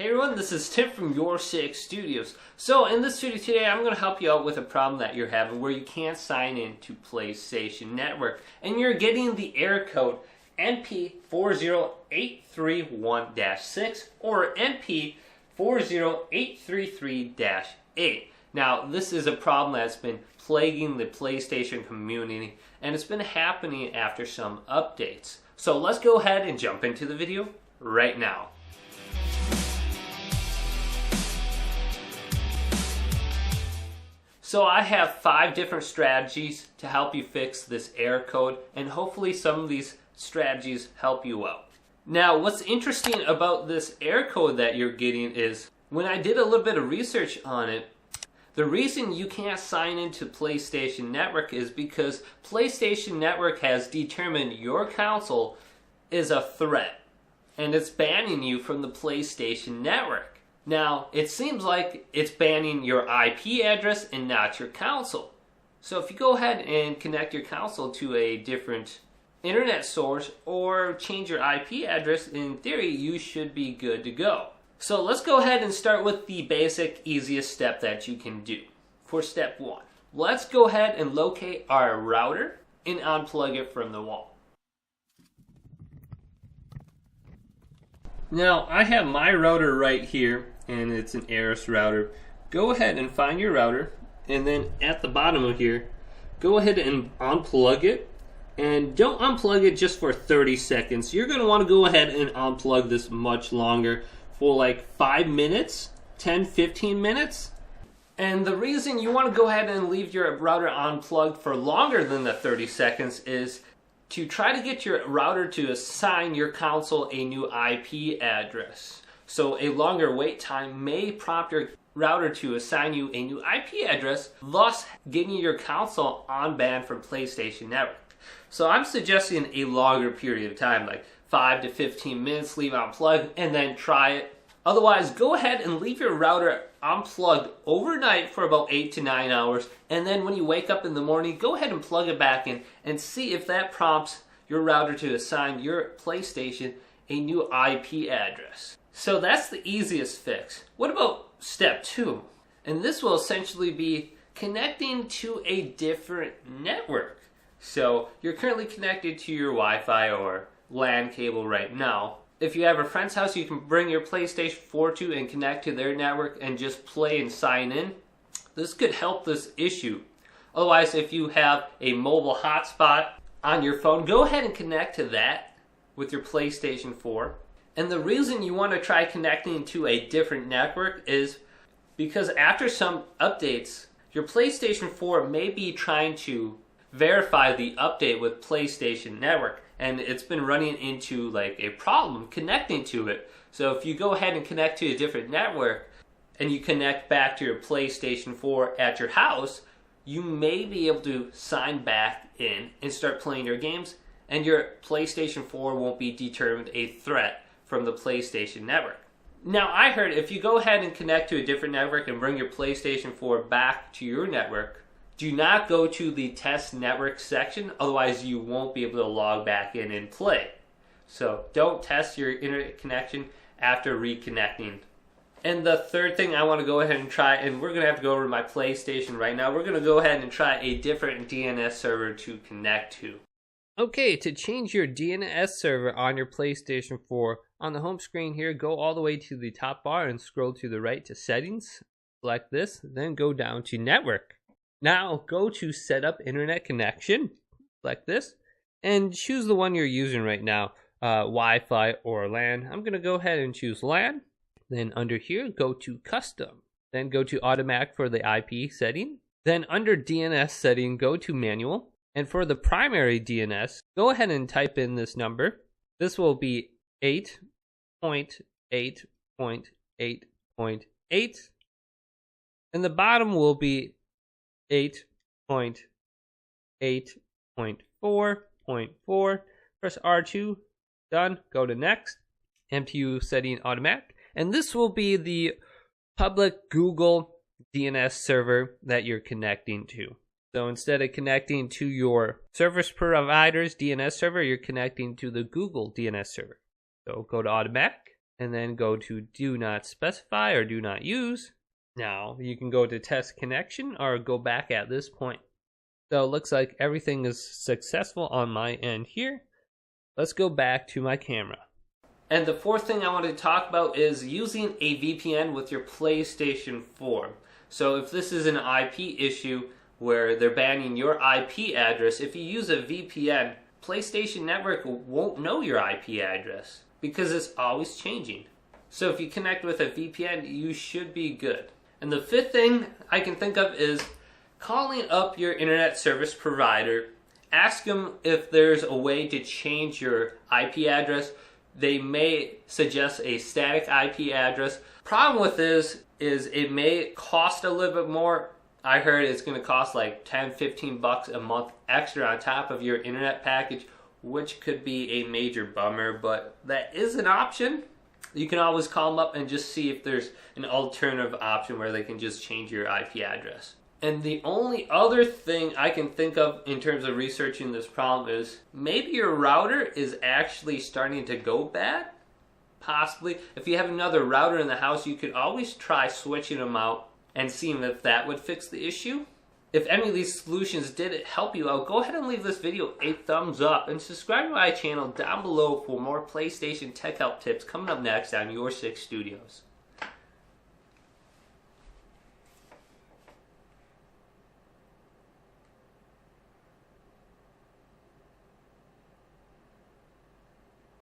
Hey everyone, this is Tim from YourSix Studios. So in this video today, I'm going to help you out with a problem that you're having where you can't sign into PlayStation Network and you're getting the error code NP40831-6 or NP40833-8. Now, this is a problem that's been plaguing the PlayStation community and it's been happening after some updates. So let's go ahead and jump into the video right now. So I have 5 different strategies to help you fix this error code, and hopefully some of these strategies help you out. Now, what's interesting about this error code that you're getting is, when I did a little bit of research on it, the reason you can't sign into PlayStation Network is because PlayStation Network has determined your console is a threat, and it's banning you from the PlayStation Network. Now, it seems like it's banning your IP address and not your console. So if you go ahead and connect your console to a different internet source or change your IP address, in theory, you should be good to go. So let's go ahead and start with the basic, easiest step that you can do. For step 1, let's go ahead and locate our router and unplug it from the wall. Now, I have my router right here, and it's an Errors router. Go ahead and find your router, and then at the bottom of here, go ahead and unplug it. And don't unplug it just for 30 seconds. You're going to want to go ahead and unplug this much longer, for like 5 minutes, 10-15 minutes. And the reason you want to go ahead and leave your router unplugged for longer than the 30 seconds is to try to get your router to assign your console a new IP address. So a longer wait time may prompt your router to assign you a new IP address, thus getting your console unbanned from PlayStation Network. So I'm suggesting a longer period of time, like 5 to 15 minutes, leave it unplugged, and then try it. Otherwise, go ahead and leave your router unplugged overnight for about 8 to 9 hours, and then when you wake up in the morning, go ahead and plug it back in and see if that prompts your router to assign your PlayStation a new IP address. So that's the easiest fix. What about step 2? And this will essentially be connecting to a different network. So you're currently connected to your Wi-Fi or LAN cable right now. If you have a friend's house, you can bring your PlayStation 4 to and connect to their network and just play and sign in. This could help this issue. Otherwise, if you have a mobile hotspot on your phone, go ahead and connect to that with your PlayStation 4. And the reason you want to try connecting to a different network is because after some updates, your PlayStation 4 may be trying to verify the update with PlayStation Network, and it's been running into like a problem connecting to it. So if you go ahead and connect to a different network and you connect back to your PlayStation 4 at your house, you may be able to sign back in and start playing your games, and your PlayStation 4 won't be determined a threat from the PlayStation Network. Now, I heard if you go ahead and connect to a different network and bring your PlayStation 4 back to your network, do not go to the test network section, otherwise you won't be able to log back in and play. So don't test your internet connection after reconnecting. And the third thing I want to go ahead and try, and we're going to have to go over to my PlayStation right now, we're going to go ahead and try a different DNS server to connect to. Okay, to change your DNS server on your PlayStation 4, on the home screen here, go all the way to the top bar and scroll to the right to settings. Select this, then go down to network. Now go to set up internet connection, select this, and choose the one you're using right now, Wi-Fi or LAN. I'm going to go ahead and choose LAN. Then under here, go to custom. Then go to automatic for the IP setting. Then under DNS setting, go to manual. And for the primary DNS, go ahead and type in this number. This will be 8.8.8.8. And the bottom will be 8.8.4.4. Press R2. Done. Go to next. MTU setting automatic. And this will be the public Google DNS server that you're connecting to. So instead of connecting to your service provider's DNS server, you're connecting to the Google DNS server. So go to automatic. and then go to do not specify or do not use. Now you can go to test connection or go back at this point. So it looks like everything is successful on my end here. Let's go back to my camera. And the fourth thing I want to talk about is using a VPN with your PlayStation 4. So if this is an IP issue where they're banning your IP address, if you use a VPN, PlayStation Network won't know your IP address because it's always changing. So if you connect with a VPN, you should be good. And the fifth thing I can think of is calling up your internet service provider. Ask them if there's a way to change your IP address. They may suggest a static IP address. Problem with this is it may cost a little bit more. I heard it's going to cost like $10-15 a month extra on top of your internet package, which could be a major bummer, but that is an option. You can always call them up and just see if there's an alternative option where they can just change your IP address. And the only other thing I can think of in terms of researching this problem is maybe your router is actually starting to go bad. Possibly. If you have another router in the house, you could always try switching them out and seeing if that would fix the issue. If any of these solutions did help you out, go ahead and leave this video a thumbs up and subscribe to my channel down below for more PlayStation tech help tips coming up next on YourSixStudios.